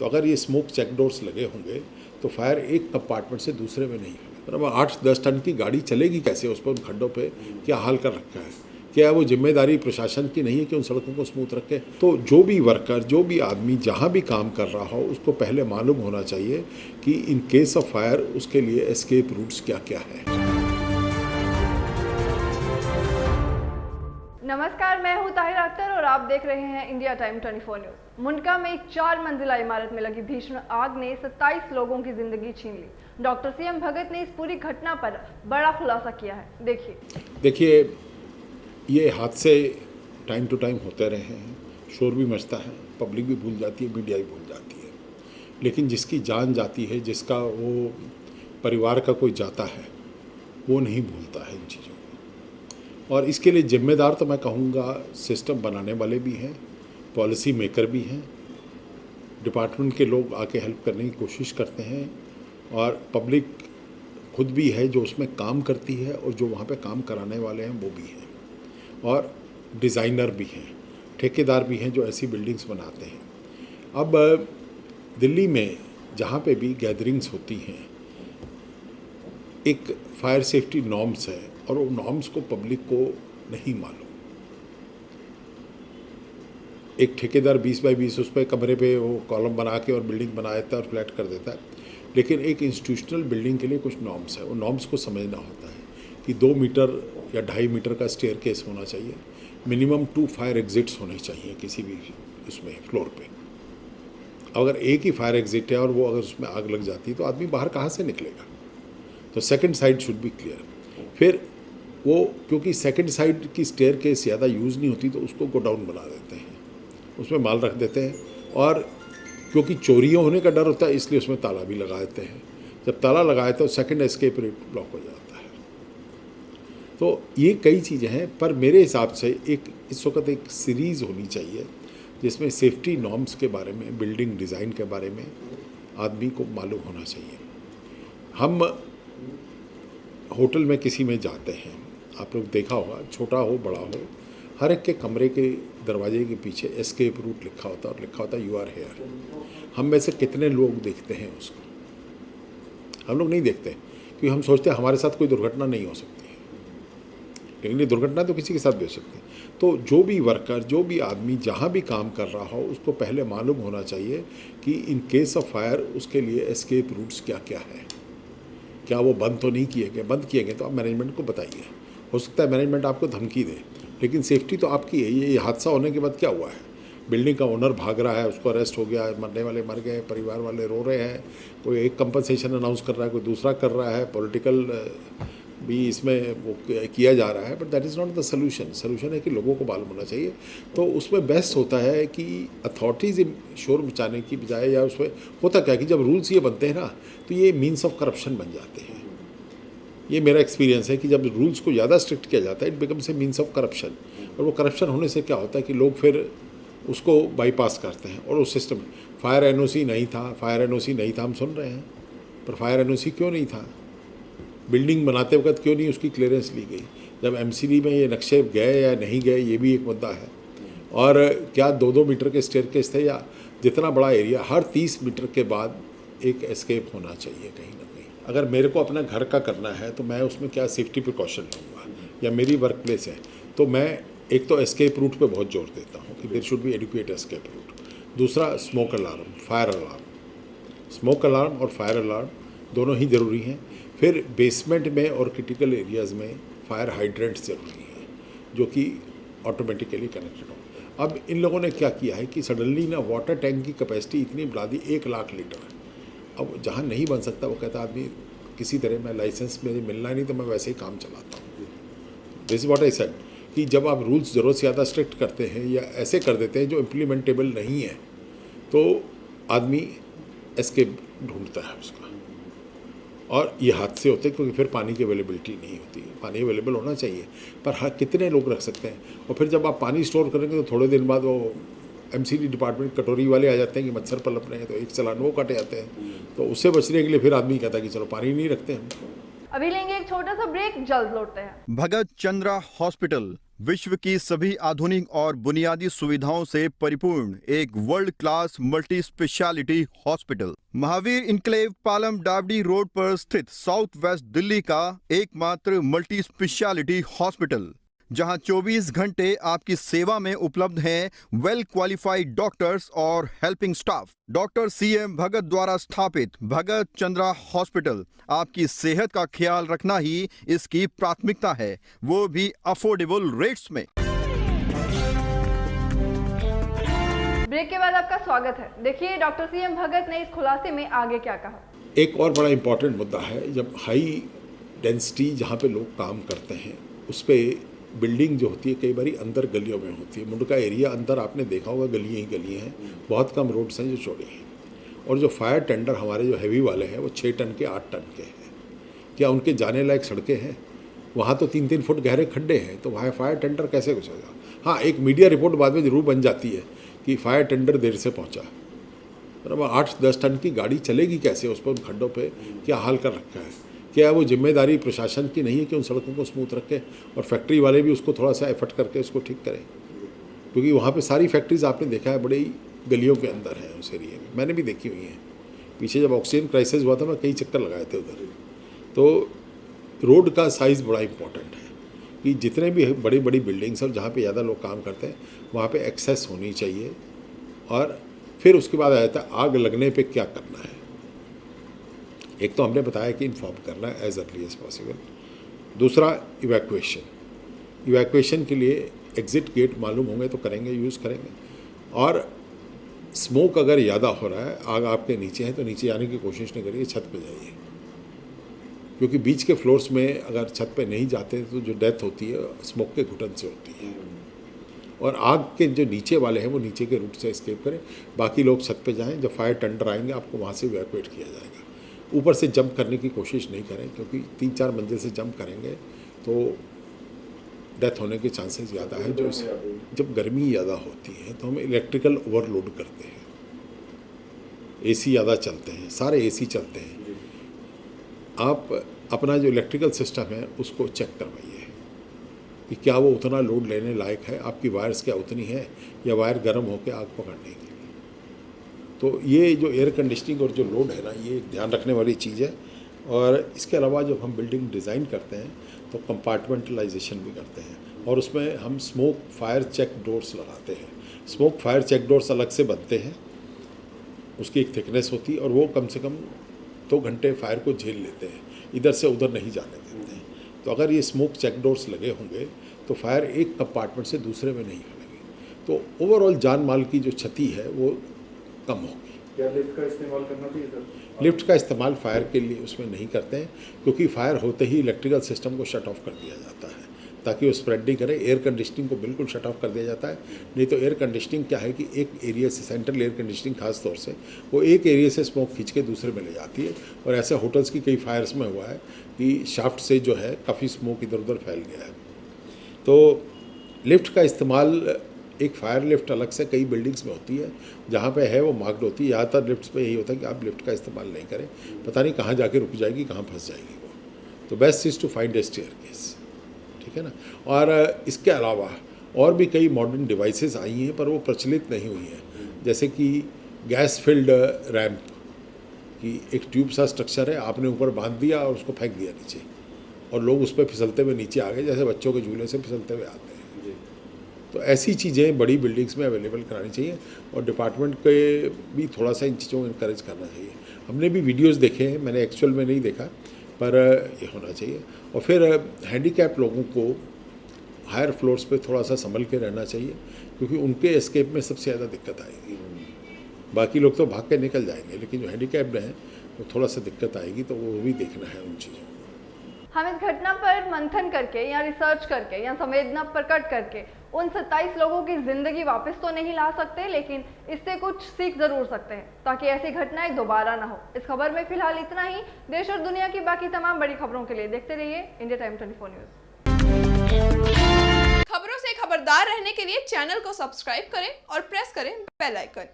तो अगर ये स्मोक चेक डोर्स लगे होंगे तो फायर एक कंपार्टमेंट से दूसरे में नहीं होगा। अब 8-10 टन की गाड़ी चलेगी कैसे उस पर, उन खड्डों पे क्या हाल कर रखा है? क्या वो जिम्मेदारी प्रशासन की नहीं है कि उन सड़कों को स्मूथ रखे? तो जो भी वर्कर, जो भी आदमी जहाँ भी काम कर रहा हो, उसको पहले मालूम होना चाहिए कि इन केस ऑफ फायर उसके लिए एस्केप रूट्स क्या क्या है। नमस्कार, मैं हूं ताहिर अख्तर और आप देख रहे हैं इंडिया टाइम 24 न्यूज। मुंडका में एक 4 मंजिला इमारत में लगी भीषण आग ने 27 लोगों की जिंदगी छीन ली। डॉक्टर सीएम भगत ने इस पूरी घटना पर बड़ा खुलासा किया है। देखिए, ये हादसे टाइम टू टाइम होते रहे हैं, शोर भी मचता है, पब्लिक भी भूल जाती है, मीडिया भी भूल जाती है, लेकिन जिसकी जान जाती है, जिसका वो परिवार का कोई जाता है, वो नहीं भूलता है इन चीज़ों को। और इसके लिए जिम्मेदार तो मैं कहूँगा सिस्टम बनाने वाले भी हैं, पॉलिसी मेकर भी हैं, डिपार्टमेंट के लोग आके हेल्प करने की कोशिश करते हैं, और पब्लिक खुद भी है जो उसमें काम करती है, और जो वहाँ पे काम कराने वाले हैं वो भी हैं, और डिज़ाइनर भी हैं, ठेकेदार भी हैं जो ऐसी बिल्डिंग्स बनाते हैं। अब दिल्ली में जहाँ पे भी गैदरिंग्स होती हैं, एक फायर सेफ्टी नॉर्म्स है, और वो नॉर्म्स को पब्लिक को नहीं मालूम। एक ठेकेदार 20 बाई 20 उस पर कमरे पे वो कॉलम बना के और बिल्डिंग बना देता है और फ्लैट कर देता है, लेकिन एक इंस्टीट्यूशनल बिल्डिंग के लिए कुछ नॉर्म्स है, वो नॉर्म्स को समझना होता है कि 2 मीटर या 2.5 मीटर का स्टेयर केस होना चाहिए, मिनिमम 2 फायर एग्जिट्स होने चाहिए किसी भी उसमें फ्लोर पे। अगर एक ही फायर एग्जिट है और वो अगर उसमें आग लग जाती है तो आदमी बाहर कहाँ से निकलेगा? तो second side should be clear. फिर वो क्योंकि सेकंड साइड की स्टेयर केस ज़्यादा यूज़ नहीं होती तो उसको गोडाउन बना देते हैं, उसमें माल रख देते हैं, और क्योंकि चोरियाँ होने का डर होता है इसलिए उसमें ताला भी लगा देते हैं। जब ताला लगाए तो सेकंड एस्केप रूट ब्लॉक हो जाता है। तो ये कई चीज़ें हैं, पर मेरे हिसाब से एक इस वक्त एक सीरीज़ होनी चाहिए जिसमें सेफ्टी नॉर्म्स के बारे में, बिल्डिंग डिज़ाइन के बारे में आदमी को मालूम होना चाहिए। हम होटल में किसी में जाते हैं, आप लोग देखा होगा, छोटा हो बड़ा हो, हर एक के कमरे के दरवाजे के पीछे एस्केप रूट लिखा होता है, और लिखा होता है यू आर हेयर। हम में से कितने लोग देखते हैं उसको? हम लोग नहीं देखते, क्योंकि हम सोचते हैं हमारे साथ कोई दुर्घटना नहीं हो सकती है, लेकिन ये दुर्घटना तो किसी के साथ भी हो सकती है। तो जो भी वर्कर, जो भी आदमी जहाँ भी काम कर रहा हो, उसको पहले मालूम होना चाहिए कि इन केस ऑफ फायर उसके लिए एस्केप रूट्स क्या क्या है। क्या वो बंद तो नहीं किए गए? बंद किए गए तो आप मैनेजमेंट को बताइए। हो सकता है मैनेजमेंट आपको धमकी दे, लेकिन सेफ्टी तो आपकी है। ये हादसा होने के बाद क्या हुआ है? बिल्डिंग का ओनर भाग रहा है, उसको अरेस्ट हो गया है, मरने वाले मर गए, परिवार वाले रो रहे हैं, कोई एक कंपनसेशन अनाउंस कर रहा है, कोई दूसरा कर रहा है, पॉलिटिकल भी इसमें वो किया जा रहा है, but that is not the solution. Solution है कि लोगों को मालूम होना चाहिए। तो उसमें बेस्ट होता है कि अथॉरिटीज़ शोर मचाने की बजाय, या उसमें होता क्या है कि जब रूल्स ये बनते हैं ना, तो ये मीन्स ऑफ करप्शन बन जाते हैं। ये मेरा एक्सपीरियंस है कि जब रूल्स को ज़्यादा स्ट्रिक्ट किया जाता है, it becomes a means of corruption, और वो करप्शन होने से क्या होता है कि लोग फिर उसको बाईपास करते हैं, और उस सिस्टम फायर एनओसी नहीं था, फायर एनओसी नहीं था, हम सुन रहे हैं, पर फायर एनओसी क्यों नहीं था? बिल्डिंग बनाते वक्त क्यों नहीं उसकी क्लियरेंस ली गई? जब एमसीडी में ये नक्शे गए या नहीं गए, ये भी एक मुद्दा है। और क्या 2-2 मीटर के स्टेयरकेस थे, या जितना बड़ा एरिया, हर 30 मीटर के बाद एक एस्केप होना चाहिए कहीं ना कहीं। अगर मेरे को अपना घर का करना है तो मैं उसमें क्या सेफ्टी प्रिकॉशन लूँगा, या मेरी वर्क प्लेस है तो मैं एक तो एस्केप रूट पे बहुत जोर देता हूँ कि there should be adequate escape route. दूसरा smoke alarm, fire alarm. Smoke alarm और फायर अलार्म दोनों ही ज़रूरी हैं। फिर बेसमेंट में और क्रिटिकल एरियाज़ में फायर हाइड्रेंट्स ज़रूरी हैं जो कि ऑटोमेटिकली कनेक्टेड हो। अब इन लोगों ने क्या किया है कि सडनली ना वाटर टैंक की कैपेसिटी इतनी बढ़ा दी, 1 लाख लीटर। अब जहाँ नहीं बन सकता वो कहता आदमी किसी तरह मैं लाइसेंस मुझे मिलना नहीं तो मैं वैसे ही काम चलाता हूँ। This is what I said कि जब आप रूल्स ज़रूरत से ज़्यादा स्ट्रिक्ट करते हैं या ऐसे कर देते हैं जो इम्प्लीमेंटेबल नहीं है, तो आदमी एस्केप ढूंढता है उसका, और ये हादसे होते हैं क्योंकि फिर पानी की अवेलेबिलिटी नहीं होती। पानी अवेलेबल होना चाहिए, पर हाँ कितने लोग रख सकते हैं? और फिर जब आप पानी स्टोर करेंगे तो थोड़े दिन बाद वो एमसीडी डिपार्टमेंट कटोरी वाले आ जाते हैं कि मच्छर पलप रहे हैं, तो एक चालान वो काटे जाते हैं। तो उससे बचने के लिए फिर आदमी कहता है कि चलो पानी नहीं रखते हम। अभी लेंगे एक छोटा सा ब्रेक, जल्द लौटते हैं। भगत चंद्रा हॉस्पिटल, विश्व की सभी आधुनिक और बुनियादी सुविधाओं से परिपूर्ण एक world class multi speciality hospital. Mahavir enclave Palam डावडी रोड पर स्थित साउथ वेस्ट दिल्ली का एकमात्र मल्टी स्पेशलिटी हॉस्पिटल, जहां 24 घंटे आपकी सेवा में उपलब्ध हैं वेल क्वालिफाइड डॉक्टर्स और हेल्पिंग स्टाफ। डॉक्टर CM भगत द्वारा स्थापित भगत चंद्रा हॉस्पिटल आपकी सेहत का ख्याल रखना ही इसकी प्राथमिकता है, वो भी अफोर्डेबल रेट्स में। ब्रेक के बाद आपका स्वागत है। देखिए डॉक्टर CM भगत ने इस खुलासे में आगे क्या कहा। एक और बड़ा इम्पॉर्टेंट मुद्दा है, जब हाई डेंसिटी जहाँ पे लोग काम करते हैं उस पर बिल्डिंग जो होती है कई बार अंदर गलियों में होती है। मुंड का एरिया अंदर आपने देखा होगा गलियाँ ही गलियाँ हैं, बहुत कम रोड्स हैं जो चौड़े हैं। और जो फायर टेंडर हमारे जो हैवी वाले हैं वो 6 टन के 8 टन के हैं। क्या उनके जाने लायक सड़कें हैं? वहाँ तो 3-3 फुट गहरे खड्डे हैं, तो वहाँ फायर टेंडर कैसे घुसेगा? हाँ, एक मीडिया रिपोर्ट बाद में जरूर बन जाती है कि फायर टेंडर देर से पहुँचा, पर अब 8-10 टन की गाड़ी चलेगी कैसे उस पर, उन खड्डों पर क्या हाल कर रखा है? क्या वो जिम्मेदारी प्रशासन की नहीं है कि उन सड़कों को स्मूथ रखे और फैक्ट्री वाले भी उसको थोड़ा सा एफर्ट करके उसको ठीक करें? क्योंकि वहाँ पे सारी फैक्ट्रीज आपने देखा है बड़ी गलियों के अंदर है उस एरिए में, मैंने भी देखी हुई हैं। पीछे जब ऑक्सीजन क्राइसिस हुआ था मैं कई चक्कर लगाए थे उधर। तो रोड का साइज़ बड़ा इंपॉर्टेंट है कि जितने भी बड़ी बड़ी बिल्डिंग्स और जहाँ पर ज़्यादा लोग काम करते हैं वहाँ पर एक्सेस होनी चाहिए। और फिर उसके बाद आ जाता है आग लगने पर क्या करना है। एक तो हमने बताया कि इन्फॉर्म करना है एज अर्ली एज पॉसिबल। दूसरा इवैक्यूएशन के लिए एग्ज़िट गेट मालूम होंगे तो करेंगे, यूज़ करेंगे। और स्मोक अगर ज़्यादा हो रहा है, आग आपके नीचे है, तो नीचे जाने की कोशिश नहीं करिए, छत पे जाइए। क्योंकि बीच के फ्लोर्स में अगर छत पे नहीं जाते तो जो डेथ होती है स्मोक के घुटन से होती है। और आग के जो नीचे वाले हैं वो नीचे के रूट से एस्केप करें, बाकी लोग छत पे जाएँ। जब फायर टेंडर आएंगे आपको वहाँ से इवैक्यूएट किया जाएगा। ऊपर से जंप करने की कोशिश नहीं करें, क्योंकि 3-4 मंजिल से जंप करेंगे तो डेथ होने के चांसेस ज़्यादा है। जो जब गर्मी ज़्यादा होती है तो हम इलेक्ट्रिकल ओवरलोड करते हैं, AC ज़्यादा चलते हैं, सारे AC चलते हैं। आप अपना जो इलेक्ट्रिकल सिस्टम है उसको चेक करवाइए कि क्या वो उतना लोड लेने लायक है, आपकी वायर्स क्या उतनी है या वायर गर्म होकर आग पकड़ने की। तो ये जो एयर कंडीशनिंग और जो लोड है ना, ये ध्यान रखने वाली चीज़ है। और इसके अलावा जब हम बिल्डिंग डिज़ाइन करते हैं तो कंपार्टमेंटलाइजेशन भी करते हैं और उसमें हम स्मोक फायर चेक डोर्स लगाते हैं। स्मोक फायर चेक डोर्स अलग से बनते हैं, उसकी एक थिकनेस होती है और वो कम से कम 2 घंटे फायर को झेल लेते हैं, इधर से उधर नहीं जाने देते हैं। तो अगर ये स्मोक चेक डोर्स लगे होंगे तो फायर एक कंपार्टमेंट से दूसरे में नहीं फैलेगी, तो ओवरऑल जान माल की जो क्षति है वो कम होगी। क्या लिफ्ट का इस्तेमाल करना चाहिए सर? लिफ्ट का इस्तेमाल फायर के लिए उसमें नहीं करते हैं, क्योंकि फायर होते ही इलेक्ट्रिकल सिस्टम को शट ऑफ कर दिया जाता है ताकि वो स्प्रेड नहीं करे। एयर कंडीशनिंग को बिल्कुल शट ऑफ कर दिया जाता है। नहीं तो एयर कंडीशनिंग क्या है कि एक एरिया से, सेंट्रल एयर कंडीशनिंग खास तौर से, वो एक एरिया से स्मोक खींच के दूसरे में ले जाती है। और ऐसे होटल्स की कई फायर्स में हुआ है कि शाफ्ट से जो है काफ़ी स्मोक इधर उधर फैल गया है। तो लिफ्ट का इस्तेमाल, एक फायर लिफ्ट अलग से कई बिल्डिंग्स में होती है, जहाँ पे है वो मार्क्ड होती है। ज़्यादातर लिफ्ट्स पे यही होता है कि आप लिफ्ट का इस्तेमाल नहीं करें, पता नहीं कहाँ जाके रुक जाएगी, कहाँ फंस जाएगी वो। तो best is to find a staircase, ठीक है ना। और इसके अलावा और भी कई मॉडर्न डिवाइसेस आई हैं पर वो प्रचलित नहीं हुई हैं, जैसे कि गैस फिल्ड रैम्प की एक ट्यूब सा स्ट्रक्चर है, आपने ऊपर बांध दिया और उसको फेंक दिया नीचे और लोग उस पर फिसलते हुए नीचे आ गए, जैसे बच्चों के झूले से फिसलते हुए आते हैं। तो ऐसी चीज़ें बड़ी बिल्डिंग्स में अवेलेबल करानी चाहिए और डिपार्टमेंट के भी थोड़ा सा इन चीज़ों को इंकरेज करना चाहिए। हमने भी वीडियोस देखे हैं, मैंने एक्चुअल में नहीं देखा, पर ये होना चाहिए। और फिर हैंडीकैप लोगों को हायर फ्लोर्स पे थोड़ा सा संभल के रहना चाहिए, क्योंकि उनके एस्केप में सबसे ज़्यादा दिक्कत आएगी। बाकी लोग तो भाग के निकल जाएंगे, लेकिन जो हैंडीकैप्ड हैं वो थोड़ा सा दिक्कत आएगी, तो वो भी देखना है उन चीज़ों को। हम इस घटना पर मंथन करके या रिसर्च करके या संवेदना प्रकट करके उन 27 लोगों की जिंदगी वापस तो नहीं ला सकते, लेकिन इससे कुछ सीख जरूर सकते हैं ताकि ऐसी घटनाएं दोबारा ना हो। इस खबर में फिलहाल इतना ही। देश और दुनिया की बाकी तमाम बड़ी खबरों के लिए देखते रहिए इंडिया टाइम 24 न्यूज। खबरों से खबरदार रहने के लिए चैनल को सब्सक्राइब करें और प्रेस करें बेल आइकन।